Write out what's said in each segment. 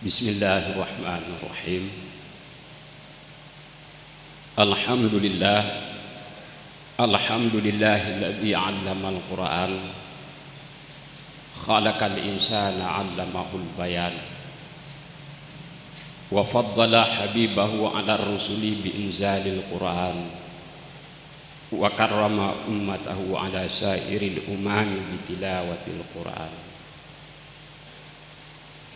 Bismillahirrahmanirrahim. Alhamdulillah. Alhamdulillahilladzi 'allamal Qur'an. Khalaqal insana 'allamahul bayan. Wa faddala habibahu 'ala rusuli bi inzalil Qur'an. Wa karrama ummatahu 'ala sairil umami bi tilawatil Qur'an.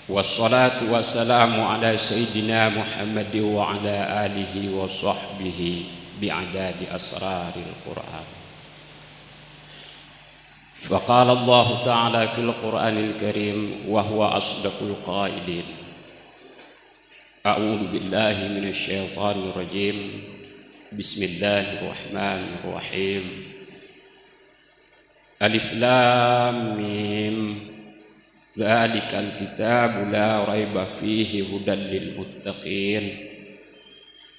Wassalatu wassalamu ala sayyidina Muhammad wa ala alihi wa sahbihi bi'adadi asraril Qur'an. Faqala Allah ta'ala fil Qur'anil Karim wa huwa asdaqul qailin. A'udzu billahi minasy syaithanir rajim. Bismillahirrahmanirrahim. Alif lam mim. Dzalikal kitabu la raiba fihi hudan lil muttaqin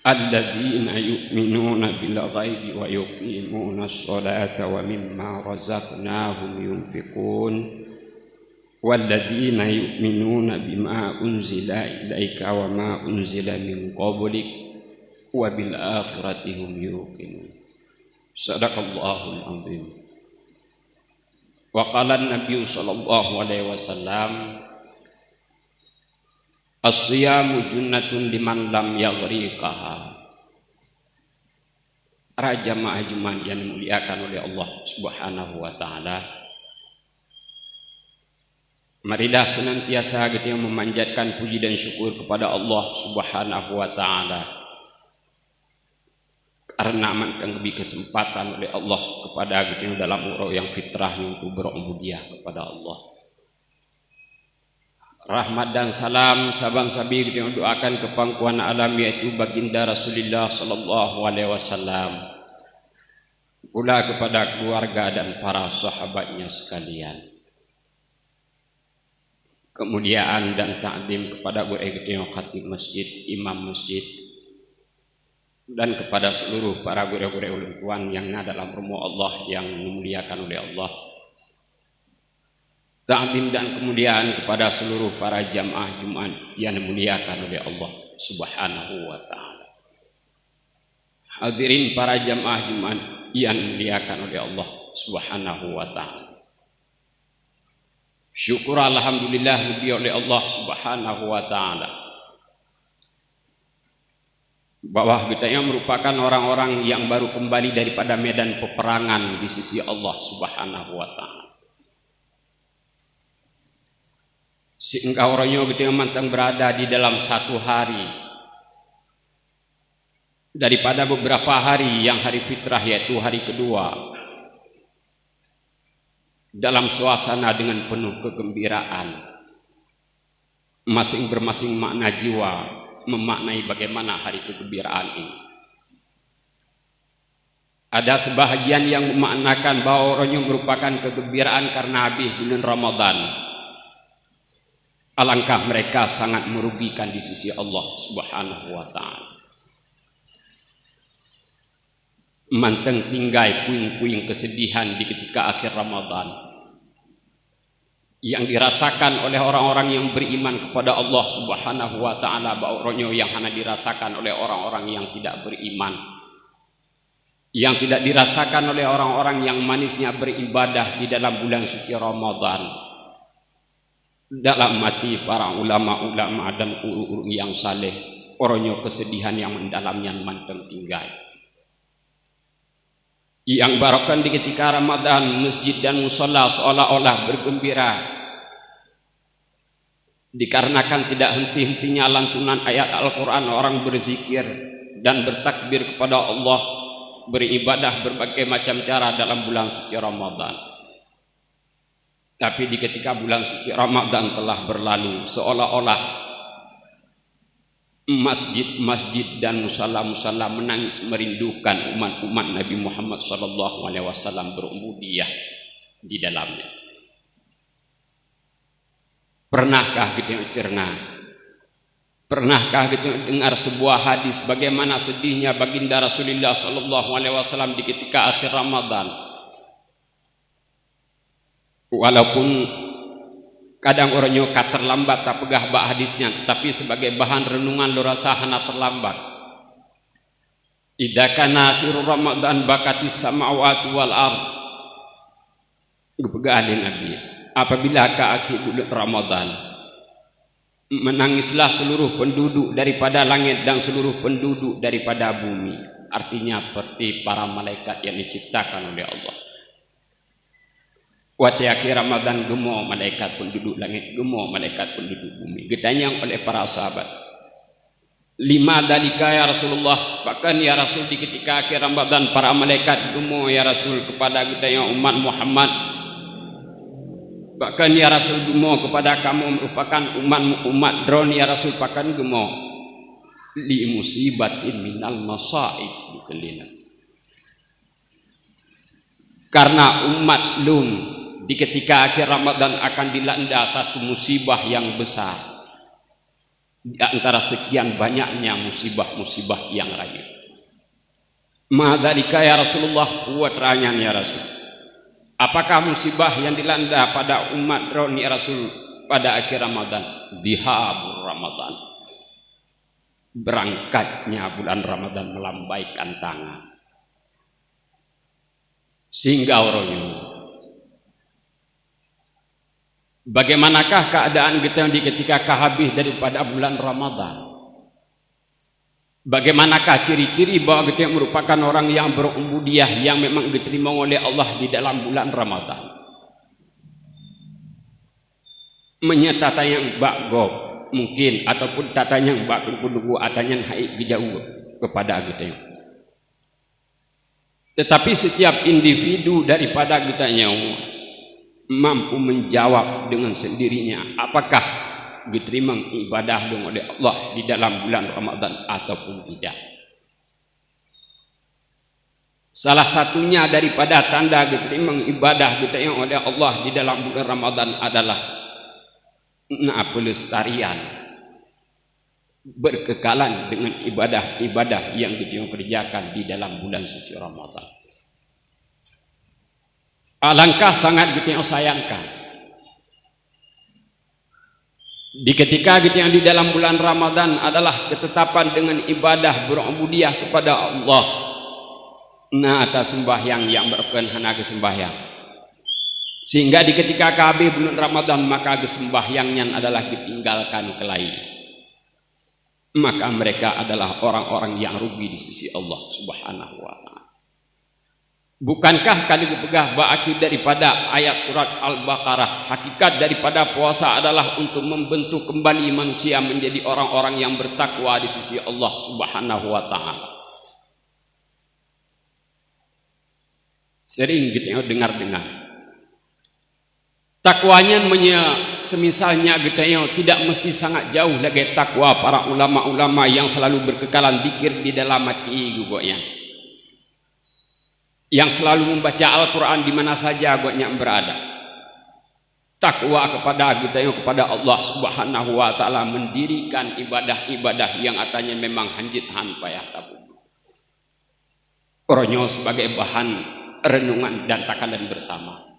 alladzina yu'minuna bil ghaibi wa yuqimuna sholata wa mimma razaqnahum yunfiqun walladzina yu'minuna bima unzila ilaika wa ma unzila min qablik wa bil akhirati hum yuqinun. Sadaqallahul azim. Wa qala an-nabiy sallallahu alaihi wasallam, as-siyamu junnatun liman lam yaghriqaha. Raja ma'ajman yang dimuliakan oleh Allah Subhanahu wa taala, marilah senantiasa kita memanjatkan puji dan syukur kepada Allah Subhanahu wa taala karena amankan lebih kesempatan oleh Allah kepada kita dalam umur yang fitrahnya untuk berubudiyah kepada Allah. Rahmat dan salam saban-sabi kita doakan ke pangkuan alam yaitu baginda Rasulullah sallallahu alaihi wasallam, pula kepada keluarga dan para sahabatnya sekalian. Kemuliaan dan ta'zim kepada guru khatib masjid, imam masjid, dan kepada seluruh para guru-guru ulumuan yang ada dalam rumah Allah yang dimuliakan oleh Allah. Ta'zim dan kemuliaan kepada seluruh para jamaah Jumat yang dimuliakan oleh Allah Subhanahu wa taala. Hadirin para jamaah Jumat yang dimuliakan oleh Allah Subhanahu wa taala. Syukur alhamdulillah oleh Allah Subhanahu wa taala bahwa kita yang merupakan orang-orang yang baru kembali daripada medan peperangan di sisi Allah Subhanahu wa taala. Sehingga orangnya kita yang mantang berada di dalam satu hari daripada beberapa hari yang hari fitrah yaitu hari kedua, dalam suasana dengan penuh kegembiraan, masing-masing makna jiwa memaknai bagaimana hari kegembiraan ini. Ada sebahagian yang memaknakan bahwa orangnya merupakan kegembiraan karena habis bulan Ramadan. Alangkah mereka sangat merugikan di sisi Allah Subhanahu wa taala. Manteng tinggai puing-puing kesedihan di ketika akhir Ramadan yang dirasakan oleh orang-orang yang beriman kepada Allah Subhanahu wa taala, bahwa yang hanya dirasakan oleh orang-orang yang tidak beriman, yang tidak dirasakan oleh orang-orang yang manisnya beribadah di dalam bulan suci Ramadan. Dalam mati para ulama-ulama dan uru-uru yang saleh, orangnya kesedihan yang mendalamnya manteng tinggai. Yang barokan di ketika Ramadan, masjid dan musala seolah-olah bergembira dikarenakan tidak henti-hentinya lantunan ayat Al-Quran, orang berzikir dan bertakbir kepada Allah, beribadah berbagai macam cara dalam bulan suci Ramadan. Tapi di ketika bulan suci Ramadan telah berlalu, seolah-olah masjid-masjid dan musala-musala menangis merindukan umat-umat Nabi Muhammad SAW berubudiyah di dalamnya. Pernahkah kita cerna? Pernahkah kita dengar sebuah hadis bagaimana sedihnya baginda Rasulullah SAW di ketika akhir Ramadan? Walaupun Kadang orangnya terlambat tak pegah bak hadisnya, tetapi sebagai bahan renungan lo rasa hana terlambat. Idza kana akhir Ramadan bakatis samawati wal ard. Gepegah Nabi. Apabila ke akhir bulan Ramadan, menangislah seluruh penduduk daripada langit dan seluruh penduduk daripada bumi. Artinya seperti para malaikat yang diciptakan oleh Allah. Waktu akhir Ramadan gemo malaikat penduduk langit, gemo malaikat penduduk bumi. Ditanya oleh para sahabat, lima dalika ya Rasulullah, bahkan ya Rasul di ketika akhir Ramadan para malaikat gemo ya Rasul kepada kita umat Muhammad, bahkan ya Rasul gemo kepada kamu merupakan umat drone ya Rasul, bahkan gemo li musibatin minal masaib bukan. Karena umat lum di ketika akhir Ramadan akan dilanda satu musibah yang besar di antara sekian banyaknya musibah-musibah yang lain. Madzalika ya Rasulullah, wa teranyan ya Rasul. Apakah musibah yang dilanda pada umat Ron ya Rasul pada akhir Ramadan? Dihabur Ramadan. Berangkatnya bulan Ramadan melambaikan tangan. Sehingga orangnya, bagaimanakah keadaan kita di ketika habis daripada bulan Ramadan? Bagaimanakah ciri-ciri bahwa kita merupakan orang yang berubudiyah yang memang diterima oleh Allah di dalam bulan Ramadan? Menyata yang bakgob mungkin ataupun tatanya yang bakgob atanya haik jauh kepada kita. Tetapi setiap individu daripada kita mampu menjawab dengan sendirinya apakah diterima ibadah oleh Allah di dalam bulan Ramadan ataupun tidak. Salah satunya daripada tanda diterima ibadah oleh Allah di dalam bulan Ramadan adalah pelestarian, berkekalan dengan ibadah-ibadah yang dikerjakan di dalam bulan suci Ramadan. Alangkah sangat kita sayangkan di ketika kita yang di dalam bulan Ramadan adalah ketetapan dengan ibadah berubudiyah kepada Allah. Nah, atas sembahyang yang berkenhana ke sembahyang. Sehingga di ketika habis bulan Ramadan maka kesembahyangnya adalah ditinggalkan kelai. Maka mereka adalah orang-orang yang rugi di sisi Allah Subhanahu wa taala. Bukankah kali dipegah ba'akhir daripada ayat surat Al-Baqarah, hakikat daripada puasa adalah untuk membentuk kembali manusia menjadi orang-orang yang bertakwa di sisi Allah Subhanahu wa taala. Sering kita dengar-dengar takwanya semisalnya kita tidak mesti sangat jauh lagi takwa para ulama-ulama yang selalu berkekalan zikir di dalam hati gugoknya, yang selalu membaca Al-Quran di mana saja agaknya berada. Takwa kepada kita kepada Allah Subhanahu wa taala, mendirikan ibadah-ibadah yang katanya memang hanjit-han payah tabung. Orangnya sebagai bahan renungan dan takalan bersama.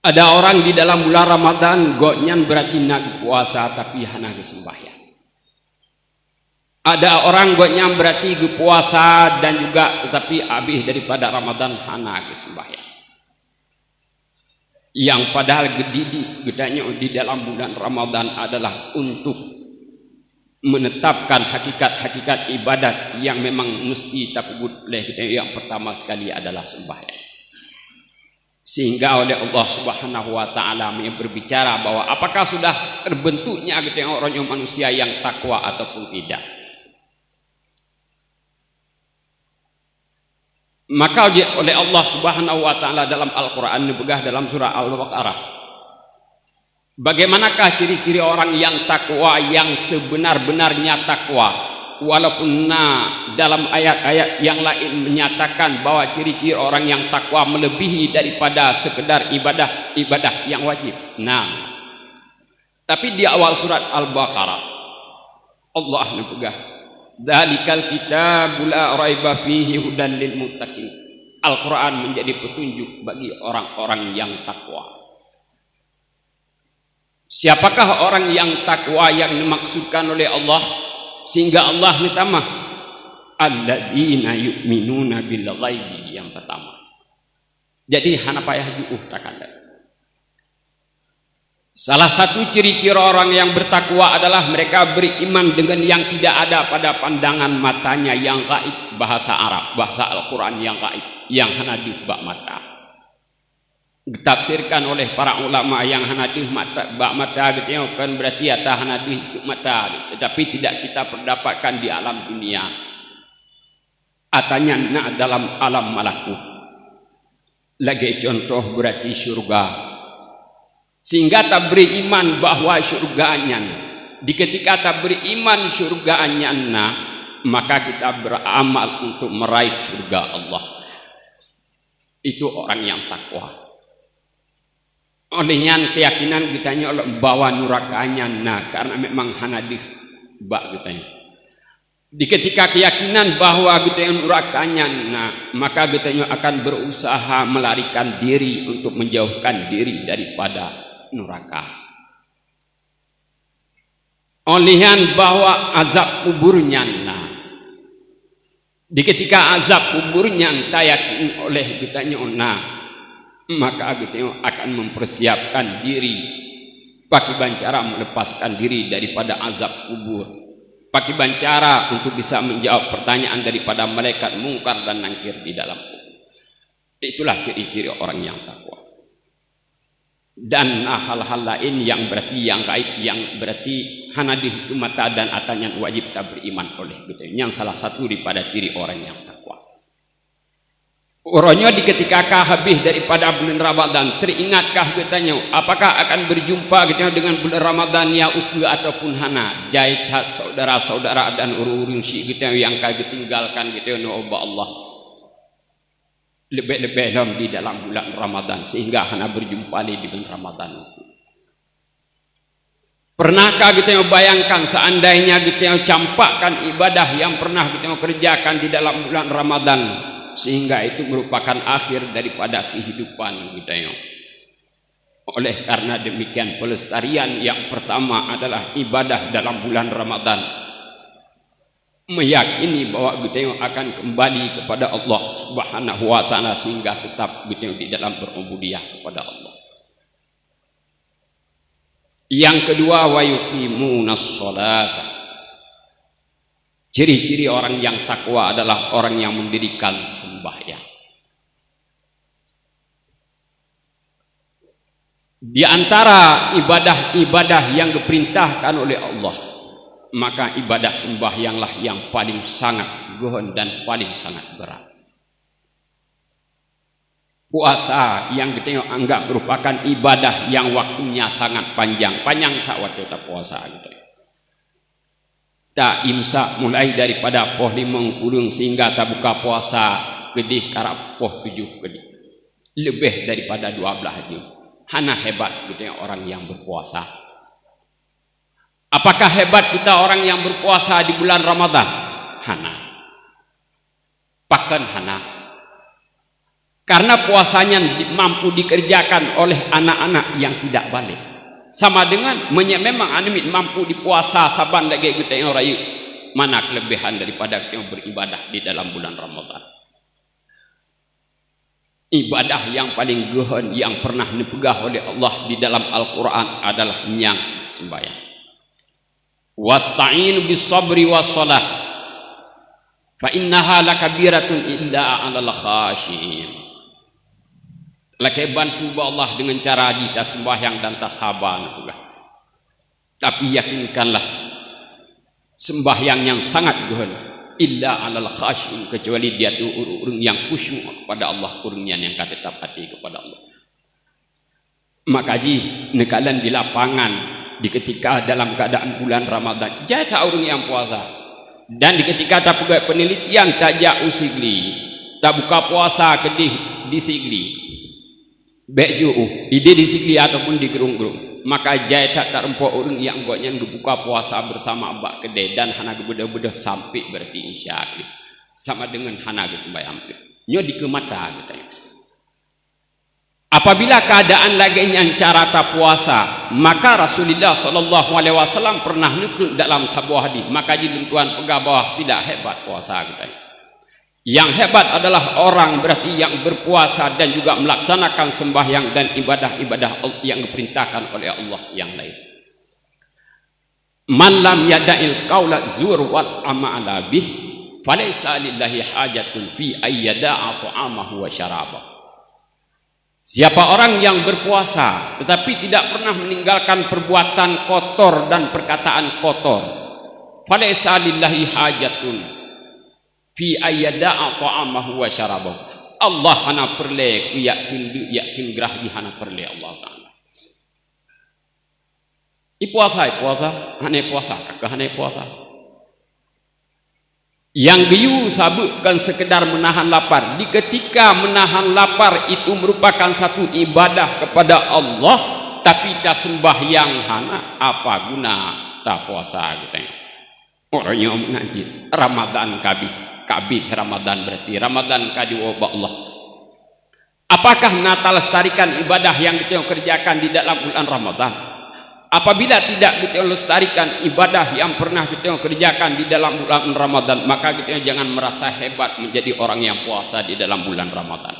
Ada orang di dalam bulan Ramadan goknyan berarti nak puasa tapi hana sembahyang. Ada orang goknya berarti puasa dan juga tetapi habis daripada Ramadan hana sembahyang. Yang padahal gedidik gedanya di dalam bulan Ramadan adalah untuk menetapkan hakikat-hakikat ibadat yang memang mesti takut oleh kita. Yang pertama sekali adalah sembahyang. Sehingga oleh Allah Subhanahu wa taala berbicara bahwa apakah sudah terbentuknya kita orang manusia yang takwa ataupun tidak. Maka oleh Allah Subhanahu wa taala dalam Al-Qur'an dibegah dalam surah Al-Baqarah. Bagaimanakah ciri-ciri orang yang takwa, yang sebenar-benarnya takwa? Walaupun dalam ayat-ayat yang lain menyatakan bahwa ciri-ciri orang yang takwa melebihi daripada sekedar ibadah yang wajib. Tapi di awal surat Al-Baqarah Allah nabegah, "Dzalikal kitabul la raiba fihi hudan lil muttaqin." Al-Quran menjadi petunjuk bagi orang-orang yang takwa. Siapakah orang yang takwa yang dimaksudkan oleh Allah? Sehingga Allah bertama alladzina yu'minuna bil ghaibi, yang pertama. Jadi hana payah juuh takanda. Salah satu ciri-ciri orang yang bertakwa adalah mereka beriman dengan yang tidak ada pada pandangan matanya yang gaib, bahasa Arab, bahasa Al-Quran yang gaib, yang hanadih bak mata. Ditafsirkan oleh para ulama yang hanadih bak mata gitu kan berarti atah hanadih mata, tetapi tidak kita perdapatkan di alam dunia. Atanya nak dalam alam malakut. Lagi contoh berarti surga. Sehingga tak beriman bahwa surganya. Di ketika tak beriman surganya, maka kita beramal untuk meraih surga Allah. Itu orang yang takwa. Olehnya keyakinan kitanya bawa nurakanya, karena memang hanadih bak kitanya. Di ketika keyakinan bahwa kita yang nurakanya, maka kita akan berusaha melarikan diri untuk menjauhkan diri daripada neraka. Olihan bahwa azab kuburnya, di ketika azab kuburnya tak yakin oleh kitanya, maka kita akan mempersiapkan diri pakai bancara melepaskan diri daripada azab kubur. Pakai bancara untuk bisa menjawab pertanyaan daripada malaikat mungkar dan nangkir di dalam kubur. Itulah ciri-ciri orang yang takwa. Dan hal-hal lain yang berarti yang gaib, yang berarti hanadih mata dan atanya wajib tak beriman oleh gitu. Yang salah satu daripada ciri orang yang takwa. Orangnya di ketika habis daripada bulan Ramadan, teringatkah katanya apakah akan berjumpa katanya dengan bulan Ramadan ya uku ataupun hana jahit saudara-saudara dan urun-urun syik katanya yang kagak tinggalkan katanya no Allah lebih-lebih di dalam bulan Ramadan sehingga hana berjumpa dengan Ramadan. Pernahkah kita bayangkan seandainya kita campakkan ibadah yang pernah kita kerjakan di dalam bulan Ramadan, sehingga itu merupakan akhir daripada kehidupan kita. Oleh karena demikian pelestarian yang pertama adalah ibadah dalam bulan Ramadan, meyakini bahwa kita akan kembali kepada Allah Subhanahu wa taala sehingga tetap kita di dalam berubudiyah kepada Allah. Yang kedua, wa yuqimunas sholata. Ciri-ciri orang yang takwa adalah orang yang mendirikan sembahyang. Di antara ibadah-ibadah yang diperintahkan oleh Allah, maka ibadah sembahyanglah yang paling sangat gohon dan paling sangat berat. Puasa yang kita anggap merupakan ibadah yang waktunya sangat panjang tak waktu tak puasa gitu. Tak imsak mulai daripada poh 5 kurung sehingga tak buka puasa kedih karap poh 7 kedih. Lebih daripada 12 jam. Hana hebat gitu orang yang berpuasa. Apakah hebat kita orang yang berpuasa di bulan Ramadan? Hana. Pakan hana. Karena puasanya mampu dikerjakan oleh anak-anak yang tidak balik. Sama dengan memang anak mampu dipuasa saban lagi kita yang rayu. Mana kelebihan daripada kita beribadah di dalam bulan Ramadan? Ibadah yang paling gohon yang pernah dipegah oleh Allah di dalam Al-Quran adalah yang sembahyang. Wasta'inu bis sabri was salah fa innaha lakabiratun illa 'alal khashiyin. Laki bantu Allah dengan cara kita sembahyang dan tasaban juga. Tapi yakinkanlah sembahyang yang sangat gohon illa 'alal khashiyin, kecuali dia tu orang yang khusyuk kepada Allah, orang yang tetap hati kepada Allah. Maka nekalan di lapangan di ketika dalam keadaan bulan Ramadan jata orang yang puasa, dan di ketika tak pegawai penelitian tak jauh sigli tak buka puasa kedih di sigli beju ide di sigli ataupun di gerung-gerung, maka jata tak rempok orang yang goknya buka puasa bersama abak kedai dan hana gebedah-bedah sampai berarti insya Allah sama dengan hana sembahyang nyo di ke mata kita. Apabila keadaan lagi yang cara tak puasa, maka Rasulullah sallallahu alaihi wasallam pernah nukul dalam sebuah hadis, maka jilun tuan pegah bawah tidak hebat puasa kita. Yang hebat adalah orang berarti yang berpuasa dan juga melaksanakan sembahyang dan ibadah-ibadah yang diperintahkan oleh Allah yang lain. Man lam yada'il qaula zur wal amala bih falaysa lillahi hajatun fi ayyada'a ta'amahu wa syarabahu. Siapa orang yang berpuasa tetapi tidak pernah meninggalkan perbuatan kotor dan perkataan kotor, falaysa lillahi hajatun fi ayyada'a ta'amahu wa syarabahu. Allah hana perle yakin gerah di hana perle Allah Taala. Puasa hane puasa kakak hane puasa. Yang geyu sabutkan sekedar menahan lapar. Di ketika menahan lapar itu merupakan satu ibadah kepada Allah, tapi tak sembahyang hana apa guna tak puasa gitu. Orangnya menanjit Ramadan kabih Ramadan berarti Ramadan kadi wabah Allah. Apakah Natal lestarikan ibadah yang kita kerjakan di dalam bulan Ramadan? Apabila tidak kita lestarikan ibadah yang pernah kita kerjakan di dalam bulan Ramadan, maka kita jangan merasa hebat menjadi orang yang puasa di dalam bulan Ramadan.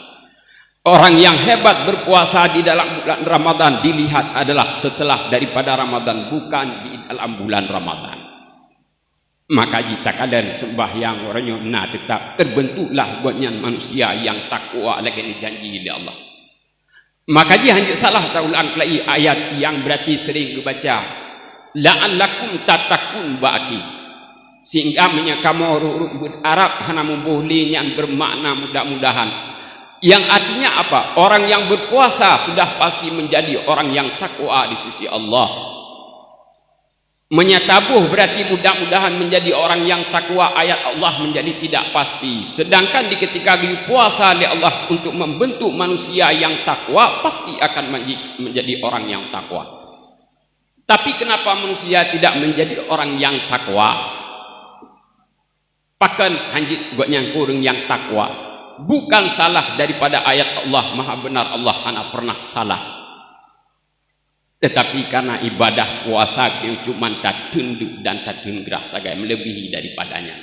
Orang yang hebat berpuasa di dalam bulan Ramadan dilihat adalah setelah daripada Ramadan, bukan di dalam bulan Ramadan. Maka jika kalian sembahyang orangnya nah tetap terbentuklah buatnya manusia yang takwa lagi dijanji oleh Allah. Maka dia hanya salah taulang kelai ayat yang berarti sering dibaca la'allakum tatakun ba'ki, sehingga kamu orang Arab hana memboleh yang bermakna mudah-mudahan, yang artinya apa? Orang yang berpuasa sudah pasti menjadi orang yang takwa di sisi Allah. Menyatabuh berarti mudah-mudahan menjadi orang yang takwa, ayat Allah menjadi tidak pasti. Sedangkan di ketika puasa oleh Allah untuk membentuk manusia yang takwa, pasti akan menjadi orang yang takwa. Tapi kenapa manusia tidak menjadi orang yang takwa? Pakan hanjit buat yang kurang yang takwa. Bukan salah daripada ayat Allah, maha benar Allah hana pernah salah. Tetapi karena ibadah puasa yang cuma tak tunduk dan tak tundgerah saja melebihi daripadanya,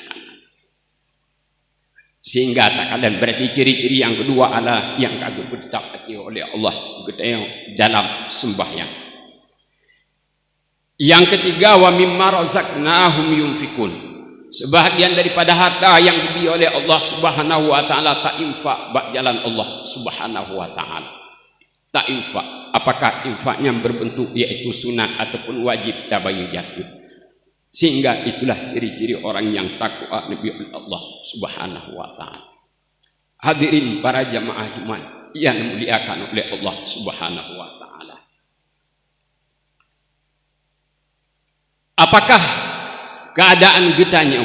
sehingga tak kalian berarti ciri-ciri yang kedua adalah yang kagak ditapati oleh Allah dalam sembahyang. Yang ketiga, wa mimma razaqnahum yunfikun, sebahagian daripada harta yang diberi oleh Allah Subhanahu wa taala tak infak bak jalan Allah Subhanahu wa taala. Tak infak. Apakah infaknya berbentuk yaitu sunat ataupun wajib tabayyun, sehingga itulah ciri-ciri orang yang takwa Nabi Allah Subhanahu wa taala. Hadirin para jamaah Jumat yang dimuliakan oleh Allah Subhanahu wa taala. Apakah keadaan getanya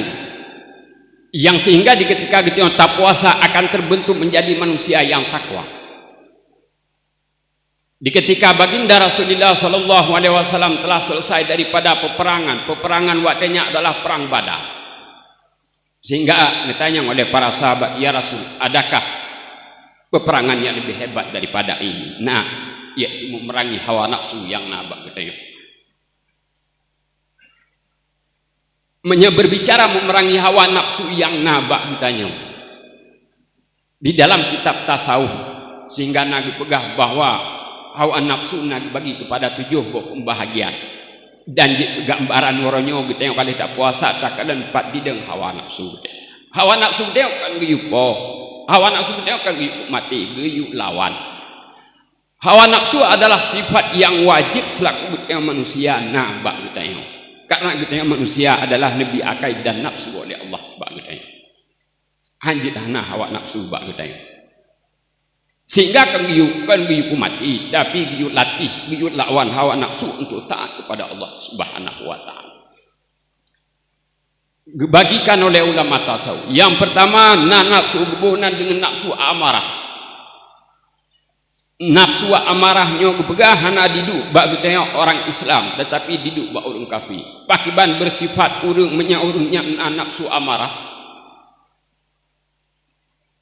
yang sehingga di ketika kita tak puasa akan terbentuk menjadi manusia yang takwa? Di ketika baginda Rasulullah sallallahu alaihi wasallam telah selesai daripada peperangan waktunya adalah perang Badar. Sehingga ditanya oleh para sahabat, ya Rasul, adakah peperangan yang lebih hebat daripada ini? Nah, yaitu memerangi hawa nafsu yang nabak katanya. Berbicara memerangi hawa nafsu yang nabak katanya. Di dalam kitab tasawuf, sehingga Nabi pegah bahwa hawa nafsu nak bagi kepada 7 pembahagian, dan gambaran waronyo gitu yang kali tak puasa tak kalian 4 dideng hawa nafsu gitu. Hawa nafsu dia kan giyupo, hawa nafsu dia kan giyup mati giyup lawan. Hawa nafsu adalah sifat yang wajib selaku yang manusia nabak gitu, karena gitu manusia adalah nabi akaid dan nafsu oleh Allah bak gitu. Hanjit hana hawa nafsu bak gitu. Sehingga kan giyuk mati, tapi giyuk latih, giyuk lawan hawa nafsu untuk taat kepada Allah Subhanahu wa taala. Dibagikan oleh ulama tasawuf. Yang pertama, nafsu hubungan dengan nafsu amarah. Nafsu amarahnya kepegahana diduk bagi orang Islam, tetapi diduk bagi orang kafir. Pakiban bersifat urung menyaurungnya nafsu amarah.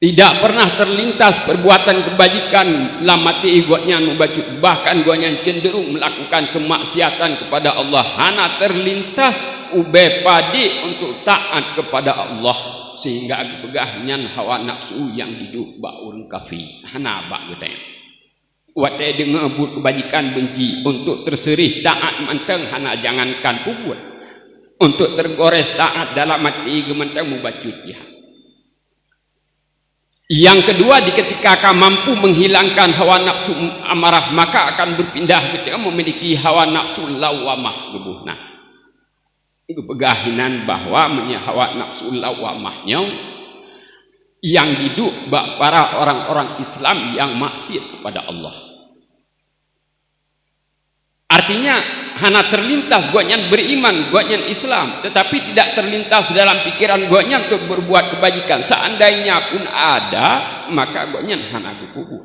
Tidak pernah terlintas perbuatan kebajikan lamati igotnya membaca, bahkan gonya cenderung melakukan kemaksiatan kepada Allah. Hana terlintas ube padi untuk taat kepada Allah, sehingga pegahnya hawa nafsu yang hidup ba urang kafir. Hana ba gede. Wate dengar but kebajikan benci untuk terserih taat menteng hana jangankan puput. Untuk tergores taat dalam hati gementeng mubacut ya. Yang kedua, di ketika akan mampu menghilangkan hawa nafsu amarah, maka akan berpindah ketika memiliki hawa nafsu lawamah gebuhna. Itu pegahinan bahwa hawa nafsu lawamahnya yang hidup para orang-orang Islam yang maksiat kepada Allah. Artinya hana terlintas guanya beriman, guanya Islam, tetapi tidak terlintas dalam pikiran guanya untuk berbuat kebajikan. Seandainya pun ada, maka guanya hana gupubu.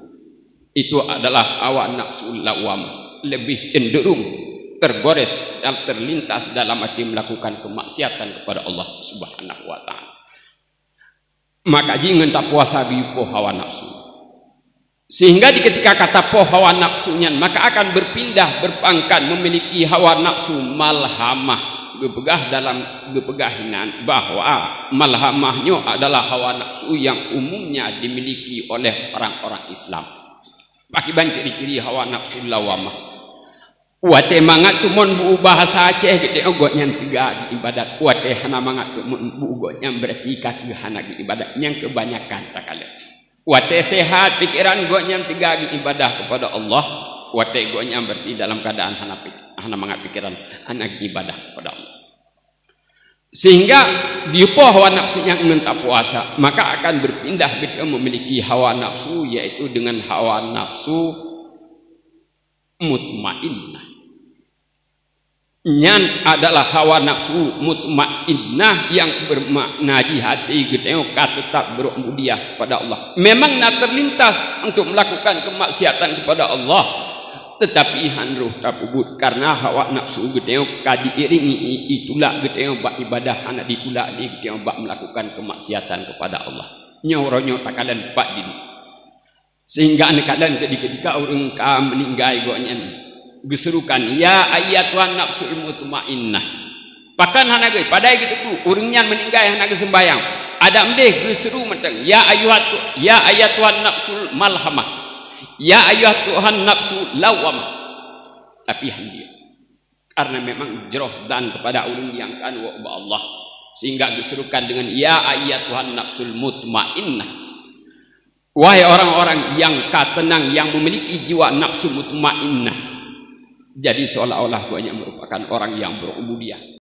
Itu adalah hawa nafsu lawamah, lebih cenderung tergores dan terlintas dalam hati melakukan kemaksiatan kepada Allah Subhanahu wa taala. Maka jangan tak puasa bipo hawa nafsu. Sehingga di ketika kata po hawa nafsunya, maka akan berpindah berpangkat memiliki hawa nafsu malhamah, gepegah dalam gepegahinan, bahwa malhamahnya adalah hawa nafsu yang umumnya dimiliki oleh orang-orang Islam. Pakiban ciri-ciri hawa nafsu lawamah. Wate mangat tu mon bu bahasa Aceh gede ogotnya tiga ibadat. Wate hana mangat tu mon bu ogotnya berarti kaki hana ibadat yang kebanyakan tak kala. Wate sehat pikiran gonya tiga ibadah kepada Allah. Wate gonya berarti dalam keadaan hana mangat pikiran hana ibadah kepada Allah. Sehingga diupoh hawa nafsu yang ingin puasa, maka akan berpindah ketika memiliki hawa nafsu, yaitu dengan hawa nafsu mutmainnah. Nyan adalah hawa nafsu mutmainnah yang bermakna di hati kita tetap berubudiyah pada Allah. Memang nak terlintas untuk melakukan kemaksiatan kepada Allah, tetapi hanruh kabut karena hawa nafsu kita kadiiringi itulah kita bak ibadah hana dipula di kita bak melakukan kemaksiatan kepada Allah. Nyoronyo takalan pak din. Sehingga anak-anak ketika orang ka meninggal gonya geserukan ya ayatuhan nafsul mutmainnah. Pakan hana ge padai gitu ku urangnya meninggal hana ge sembayang. Ada mdeh geseru menteng ya ayatuhan nafsul malhamah. Ya ayatuhan nafsul lawamah. Tapi hanya karena memang jeroh dan kepada ulun yang kan wa Allah, sehingga geserukan dengan ya ayatuhan nafsul mutmainnah. Wahai orang-orang yang tenang, yang memiliki jiwa nafsu mutmainnah. Jadi seolah-olah guanya merupakan orang yang berubudiyah.